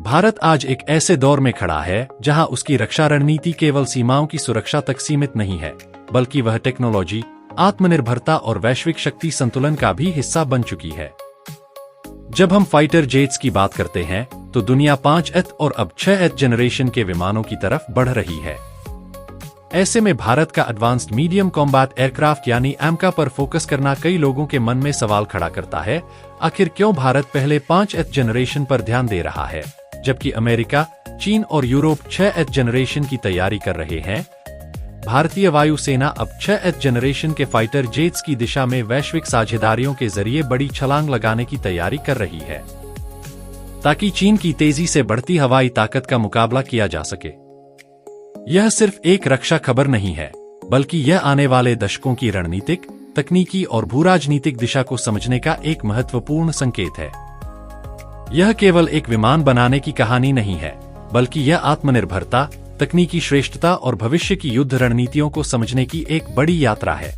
भारत आज एक ऐसे दौर में खड़ा है जहां उसकी रक्षा रणनीति केवल सीमाओं की सुरक्षा तक सीमित नहीं है, बल्कि वह टेक्नोलॉजी, आत्मनिर्भरता और वैश्विक शक्ति संतुलन का भी हिस्सा बन चुकी है। जब हम फाइटर जेट्स की बात करते हैं तो दुनिया 5th और अब 6th जनरेशन के विमानों की तरफ बढ़ रही है। ऐसे में भारत का एडवांस्ड मीडियम कॉम्बैट एयरक्राफ्ट यानी AMCA पर फोकस करना कई लोगों के मन में सवाल खड़ा करता है। आखिर क्यों भारत पहले 5th जनरेशन पर ध्यान दे रहा है, जबकि अमेरिका, चीन और यूरोप 6th जनरेशन की तैयारी कर रहे हैं? भारतीय वायुसेना अब 6th जनरेशन के फाइटर जेट्स की दिशा में वैश्विक साझेदारियों के जरिए बड़ी छलांग लगाने की तैयारी कर रही है, ताकि चीन की तेजी से बढ़ती हवाई ताकत का मुकाबला किया जा सके। यह सिर्फ एक रक्षा खबर नहीं है, बल्कि यह आने वाले दशकों की रणनीतिक, तकनीकी और भूराजनीतिक दिशा को समझने का एक महत्वपूर्ण संकेत है। यह केवल एक विमान बनाने की कहानी नहीं है, बल्कि यह आत्मनिर्भरता, तकनीकी श्रेष्ठता और भविष्य की युद्ध रणनीतियों को समझने की एक बड़ी यात्रा है।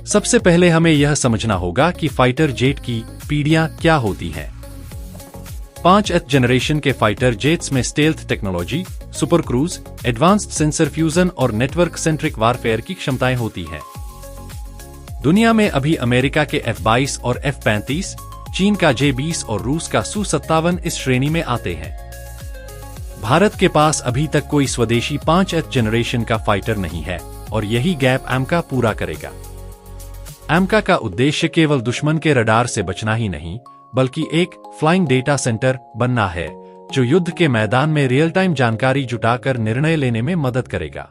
सबसे पहले हमें यह समझना होगा कि फाइटर जेट की पीढ़ियां क्या होती हैं। 5th जनरेशन के फाइटर जेट्स में stealth technology, super cruise, advanced sensor fusion और नेटवर्क सेंट्रिक वारफेयर की क्षमताएं होती हैं। दुनिया में अभी अमेरिका के F-22 और F-35, चीन का J-20 और रूस का Su-57 इस श्रेणी में आते हैं। भारत के पास अभी तक कोई स्वदेशी 5th जनरेशन का फाइटर नहीं है और यही गैप AMCA पूरा करेगा। AMCA का उद्देश्य केवल दुश्मन के रडार से बचना ही नहीं, बल्कि एक फ्लाइंग डेटा सेंटर बनना है जो युद्ध के मैदान में रियल टाइम जानकारी जुटाकर निर्णय लेने में मदद करेगा।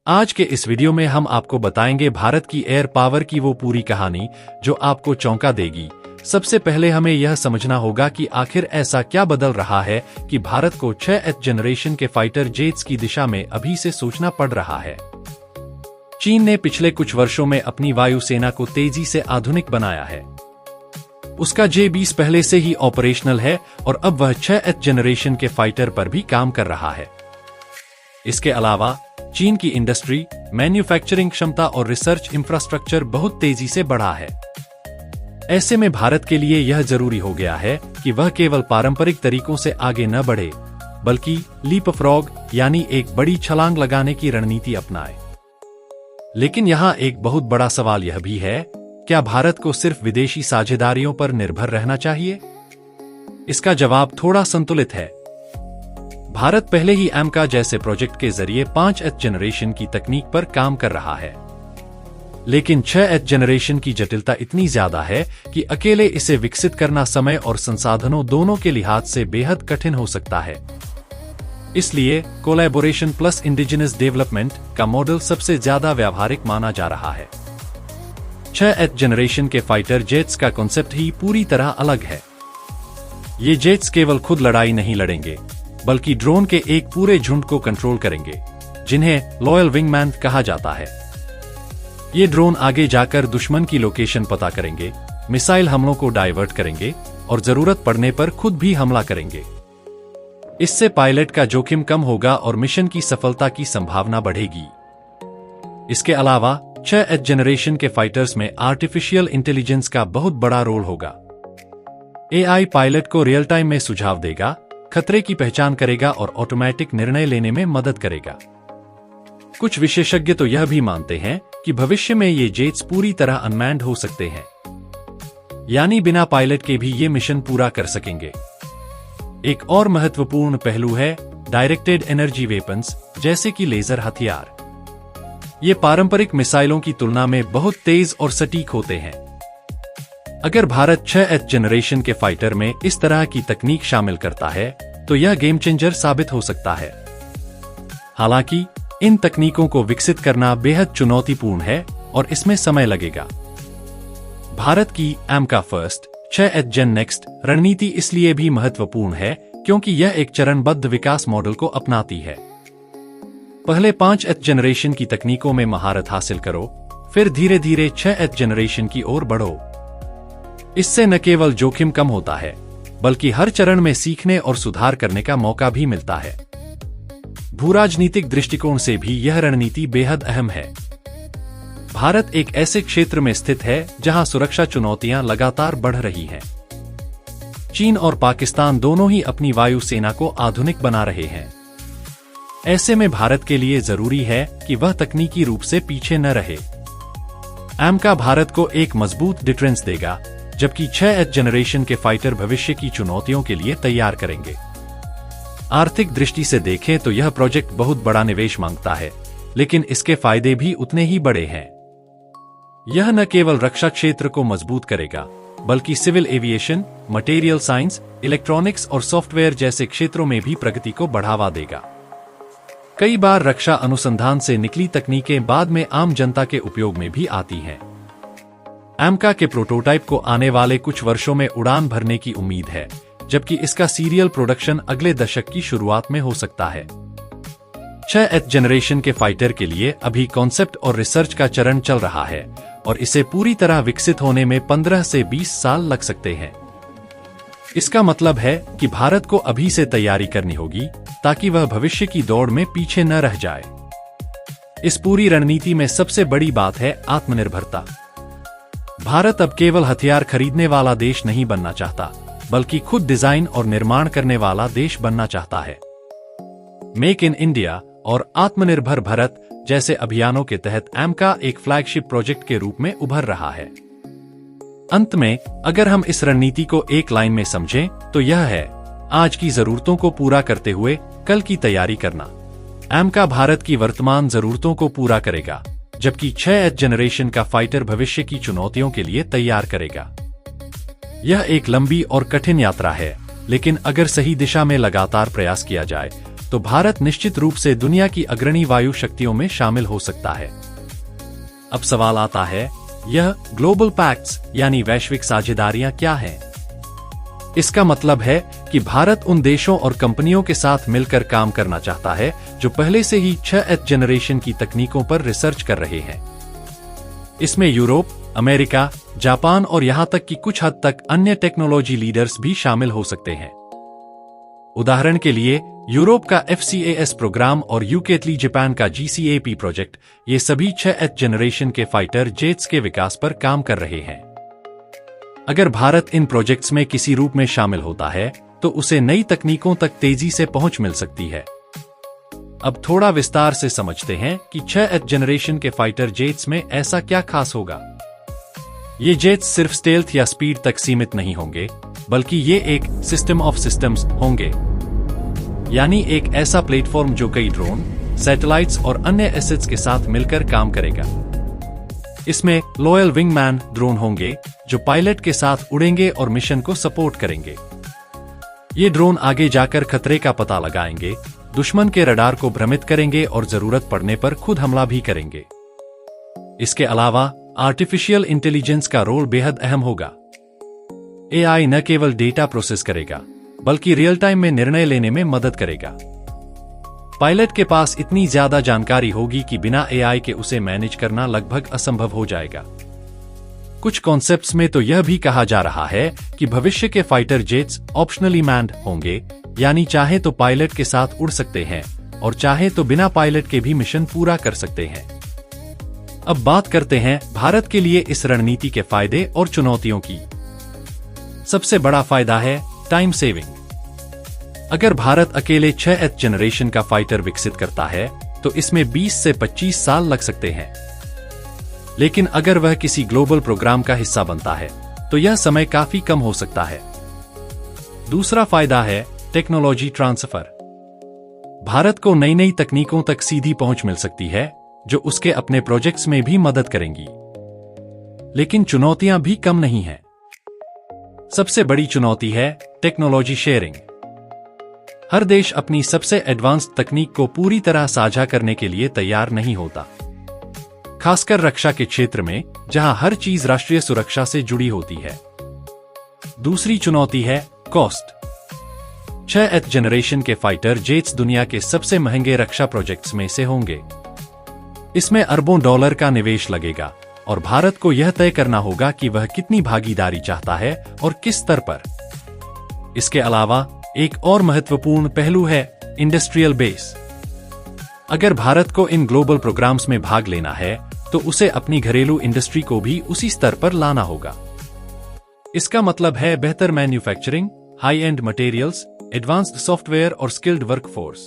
आज के इस वीडियो में हम आपको बताएंगे भारत की एयर पावर की वो पूरी कहानी जो आपको चौंका देगी। सबसे पहले हमें यह समझना होगा कि आखिर ऐसा क्या बदल रहा है कि भारत को 6th जनरेशन के फाइटर जेट्स की दिशा में अभी से सोचना पड़ रहा है। चीन ने पिछले कुछ वर्षों में अपनी वायुसेना को तेजी से आधुनिक बनाया है। उसका J-20 पहले से ही ऑपरेशनल है और अब वह 6th जनरेशन के फाइटर पर भी काम कर रहा है। इसके अलावा चीन की इंडस्ट्री, मैन्युफैक्चरिंग क्षमता और रिसर्च इंफ्रास्ट्रक्चर बहुत तेजी से बढ़ा है। ऐसे में भारत के लिए यह जरूरी हो गया है कि वह केवल पारंपरिक तरीकों से आगे न बढ़े, बल्कि लीपफ्रॉग यानी एक बड़ी छलांग लगाने की रणनीति अपनाए। लेकिन यहाँ एक बहुत बड़ा सवाल यह भी है, क्या भारत को सिर्फ विदेशी साझेदारियों पर निर्भर रहना चाहिए? इसका जवाब थोड़ा संतुलित है। भारत पहले ही AMCA जैसे प्रोजेक्ट के जरिए 5th जनरेशन की तकनीक पर काम कर रहा है, लेकिन 6th जनरेशन की जटिलता इतनी ज्यादा है कि अकेले इसे विकसित करना समय और संसाधनों दोनों के लिहाज से बेहद कठिन हो सकता है। इसलिए कोलैबोरेशन प्लस इंडिजिनस डेवलपमेंट का मॉडल सबसे ज्यादा व्यावहारिक माना जा रहा है। 6th जनरेशन के फाइटर जेट्स का कॉन्सेप्ट ही पूरी तरह अलग है। ये जेट्स केवल खुद लड़ाई नहीं लड़ेंगे, बल्कि ड्रोन के एक पूरे झुंड को कंट्रोल करेंगे, जिन्हें लॉयल विंगमैन कहा जाता है। ये ड्रोन आगे जाकर दुश्मन की लोकेशन पता करेंगे, मिसाइल हमलों को डाइवर्ट करेंगे और जरूरत पड़ने पर खुद भी हमला करेंगे। इससे पायलट का जोखिम कम होगा और मिशन की सफलता की संभावना बढ़ेगी। इसके अलावा 6th जनरेशन के फाइटर्स में आर्टिफिशियल इंटेलिजेंस का बहुत बड़ा रोल होगा। AI पायलट को रियल टाइम में सुझाव देगा, खतरे की पहचान करेगा और ऑटोमेटिक निर्णय लेने में मदद करेगा। कुछ विशेषज्ञ तो यह भी मानते हैं कि भविष्य में ये जेट्स पूरी तरह अनमैन्ड हो सकते हैं, यानी बिना पायलट के भी ये मिशन पूरा कर सकेंगे। एक और महत्वपूर्ण पहलू है डायरेक्टेड एनर्जी वेपन्स, जैसे कि लेजर हथियार। ये पारंपरिक मिसाइलों की तुलना में बहुत तेज और सटीक होते हैं। अगर भारत 6th जनरेशन के फाइटर में इस तरह की तकनीक शामिल करता है तो यह गेम चेंजर साबित हो सकता है। हालांकि इन तकनीकों को विकसित करना बेहद चुनौतीपूर्ण है और इसमें समय लगेगा। भारत की AMCA first 6th Gen next रणनीति इसलिए भी महत्वपूर्ण है क्योंकि यह एक चरणबद्ध विकास मॉडल को अपनाती है। पहले 5th जनरेशन की तकनीकों में महारत हासिल करो, फिर धीरे धीरे 6th जनरेशन की ओर बढ़ो। इससे न केवल जोखिम कम होता है, बल्कि हर चरण में सीखने और सुधार करने का मौका भी मिलता है। भूराजनीतिक दृष्टिकोण से भी यह रणनीति बेहद अहम है। भारत एक ऐसे क्षेत्र में स्थित है जहां सुरक्षा चुनौतियां लगातार बढ़ रही हैं। चीन और पाकिस्तान दोनों ही अपनी वायुसेना को आधुनिक बना रहे हैं। ऐसे में भारत के लिए जरूरी है कि वह तकनीकी रूप से पीछे न रहे। AMCA भारत को एक मजबूत डिफेंस देगा, जबकि 6th जनरेशन के फाइटर भविष्य की चुनौतियों के लिए तैयार करेंगे। आर्थिक दृष्टि से देखें तो यह प्रोजेक्ट बहुत बड़ा निवेश मांगता है, लेकिन इसके फायदे भी उतने ही बड़े हैं। यह न केवल रक्षा क्षेत्र को मजबूत करेगा, बल्कि civil aviation, material science, electronics और सॉफ्टवेयर जैसे क्षेत्रों में भी प्रगति को बढ़ावा देगा। कई बार रक्षा अनुसंधान से निकली तकनीकें बाद में आम जनता के उपयोग में भी आती हैं। AMCA के प्रोटोटाइप को आने वाले कुछ वर्षों में उड़ान भरने की उम्मीद है, जबकि इसका सीरियल प्रोडक्शन अगले दशक की शुरुआत में हो सकता है। 6th जनरेशन के फाइटर के लिए अभी कॉन्सेप्ट और रिसर्च का चरण चल रहा है और इसे पूरी तरह विकसित होने में 15 से 20 साल लग सकते हैं। इसका मतलब है कि भारत को अभी से तैयारी करनी होगी ताकि वह भविष्य की दौड़ में पीछे न रह जाए। इस पूरी रणनीति में सबसे बड़ी बात है आत्मनिर्भरता। भारत अब केवल हथियार खरीदने वाला देश नहीं बनना चाहता, बल्कि खुद डिजाइन और निर्माण करने वाला देश बनना चाहता है। मेक इन इंडिया और आत्मनिर्भर भारत जैसे अभियानों के तहत AMCA एक फ्लैगशिप प्रोजेक्ट के रूप में उभर रहा है। अंत में, अगर हम इस रणनीति को एक लाइन में समझें तो यह है: आज की जरूरतों को पूरा करते हुए कल की तैयारी करना। AMCA भारत की वर्तमान जरूरतों को पूरा करेगा, जबकि 6th जनरेशन का फाइटर भविष्य की चुनौतियों के लिए तैयार करेगा। यह एक लंबी और कठिन यात्रा है, लेकिन अगर सही दिशा में लगातार प्रयास किया जाए तो भारत निश्चित रूप से दुनिया की अग्रणी वायु शक्तियों में शामिल हो सकता है। अब सवाल आता है, यह ग्लोबल पैक्ट्स यानी वैश्विक साझेदारियां क्या हैं? इसका मतलब है कि भारत उन देशों और कंपनियों के साथ मिलकर काम करना चाहता है जो पहले से ही 6th जनरेशन की तकनीकों पर रिसर्च कर रहे हैं। इसमें यूरोप, अमेरिका, जापान और यहां तक कि कुछ हद तक अन्य टेक्नोलॉजी लीडर्स भी शामिल हो सकते हैं। उदाहरण के लिए, यूरोप का FCAS प्रोग्राम और यूके जापान का GCAP प्रोजेक्ट, ये सभी 6th जनरेशन के फाइटर जेट्स के विकास पर काम कर रहे हैं। अगर भारत इन प्रोजेक्ट्स में किसी रूप में शामिल होता है तो उसे नई तकनीकों तक तेजी से पहुंच मिल सकती है। अब थोड़ा विस्तार से समझते हैं कि 6th जनरेशन के फाइटर जेट्स में ऐसा क्या खास होगा। ये जेट्स सिर्फ स्टेल्थ या स्पीड तक सीमित नहीं होंगे, बल्कि ये एक सिस्टम ऑफ सिस्टम्स होंगे, यानी एक ऐसा प्लेटफॉर्म जो कई ड्रोन, सैटेलाइट्स और अन्य एसेट्स के साथ मिलकर काम करेगा। इसमें लॉयल विंगमैन ड्रोन होंगे जो पायलट के साथ उड़ेंगे और मिशन को सपोर्ट करेंगे। ये ड्रोन आगे जाकर खतरे का पता लगाएंगे, दुश्मन के रडार को भ्रमित करेंगे और जरूरत पड़ने पर खुद हमला भी करेंगे। इसके अलावा आर्टिफिशियल इंटेलिजेंस का रोल बेहद अहम होगा। AI न केवल डेटा प्रोसेस करेगा, बल्कि रियल टाइम में निर्णय लेने में मदद करेगा। पायलट के पास इतनी ज्यादा जानकारी होगी कि बिना AI के उसे मैनेज करना लगभग असंभव हो जाएगा। कुछ कॉन्सेप्ट्स में तो यह भी कहा जा रहा है कि भविष्य के फाइटर जेट्स ऑप्शनली मैन्ड होंगे, यानी चाहे तो पायलट के साथ उड़ सकते हैं और चाहे तो बिना पायलट के भी मिशन पूरा कर सकते हैं। अब बात करते हैं भारत के लिए इस रणनीति के फायदे और चुनौतियों की। सबसे बड़ा फायदा है टाइम सेविंग। अगर भारत अकेले 6th जनरेशन का फाइटर विकसित करता है तो इसमें 20 से 25 साल लग सकते हैं, लेकिन अगर वह किसी ग्लोबल प्रोग्राम का हिस्सा बनता है तो यह समय काफी कम हो सकता है। दूसरा फायदा है टेक्नोलॉजी ट्रांसफर। भारत को नई नई तकनीकों तक सीधी पहुंच मिल सकती है जो उसके अपने प्रोजेक्ट्स में भी मदद करेंगी। लेकिन चुनौतियां भी कम नहीं हैं। सबसे बड़ी चुनौती है टेक्नोलॉजी शेयरिंग। हर देश अपनी सबसे एडवांस्ड तकनीक को पूरी तरह साझा करने के लिए तैयार नहीं होता, खासकर रक्षा के क्षेत्र में जहां हर चीज राष्ट्रीय सुरक्षा से जुड़ी होती है। दूसरी चुनौती है कॉस्ट। 6th जनरेशन के फाइटर जेट्स दुनिया के सबसे महंगे रक्षा प्रोजेक्ट्स में से होंगे। इसमें अरबों डॉलर का निवेश लगेगा और भारत को यह तय करना होगा कि वह कितनी भागीदारी चाहता है और किस स्तर पर। इसके अलावा एक और महत्वपूर्ण पहलू है इंडस्ट्रियल बेस। अगर भारत को इन ग्लोबल प्रोग्राम्स में भाग लेना है तो उसे अपनी घरेलू इंडस्ट्री को भी उसी स्तर पर लाना होगा। इसका मतलब है बेहतर manufacturing, high and materials, advanced software और स्किल्ड वर्कफोर्स।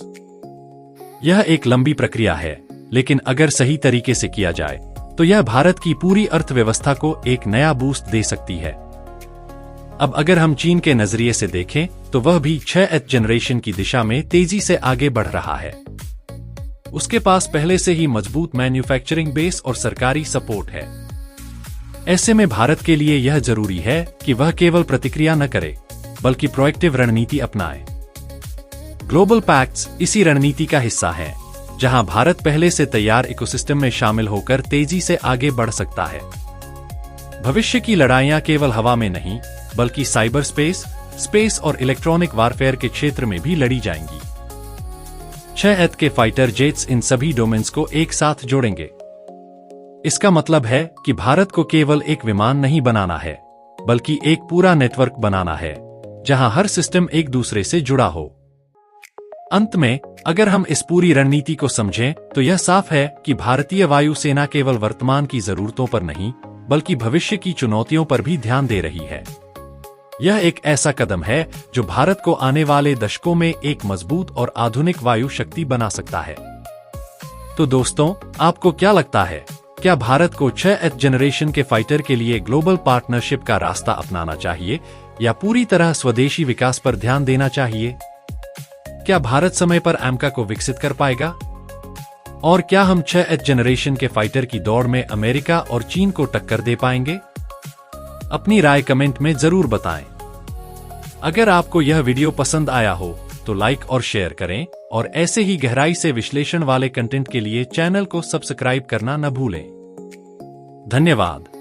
यह एक लंबी प्रक्रिया है, लेकिन अगर सही तरीके से किया जाए तो यह भारत की पूरी अर्थव्यवस्था को एक नया बूस्ट दे सकती है। अब अगर हम चीन के नजरिए से देखें तो वह भी 6th जनरेशन की दिशा में तेजी से आगे बढ़ रहा है। उसके पास पहले से ही मजबूत मैन्युफैक्चरिंग बेस और सरकारी सपोर्ट है। ऐसे में भारत के लिए यह जरूरी है कि वह केवल प्रतिक्रिया न करे, बल्कि प्रोएक्टिव रणनीति अपनाए। ग्लोबल पैक्ट्स इसी रणनीति का हिस्सा है, जहां भारत पहले से तैयार इकोसिस्टम में शामिल होकर तेजी से आगे बढ़ सकता है। भविष्य की लड़ाइयां केवल हवा में नहीं, बल्कि साइबर स्पेस और इलेक्ट्रॉनिक वारफेयर के क्षेत्र में भी लड़ी जाएंगी। 6th के फाइटर जेट्स इन सभी डोमेन्स को एक साथ जोड़ेंगे। इसका मतलब है कि भारत को केवल एक विमान नहीं बनाना है, बल्कि एक पूरा नेटवर्क बनाना है, जहां हर सिस्टम एक दूसरे से जुड़ा हो। अंत में, अगर हम इस पूरी रणनीति को समझें तो यह साफ है कि भारतीय वायुसेना केवल वर्तमान की जरूरतों पर नहीं, बल्कि भविष्य की चुनौतियों पर भी ध्यान दे रही है। यह एक ऐसा कदम है जो भारत को आने वाले दशकों में एक मजबूत और आधुनिक वायु शक्ति बना सकता है। तो दोस्तों, आपको क्या लगता है? क्या भारत को 6th जनरेशन के फाइटर के लिए ग्लोबल पार्टनरशिप का रास्ता अपनाना चाहिए या पूरी तरह स्वदेशी विकास पर ध्यान देना चाहिए? क्या भारत समय पर AMCA को विकसित कर पाएगा? और क्या हम 6th जनरेशन के फाइटर की दौड़ में अमेरिका और चीन को टक्कर दे पाएंगे? अपनी राय कमेंट में जरूर बताएं। अगर आपको यह वीडियो पसंद आया हो तो लाइक और शेयर करें, और ऐसे ही गहराई से विश्लेषण वाले कंटेंट के लिए चैनल को सब्सक्राइब करना न भूलें। धन्यवाद।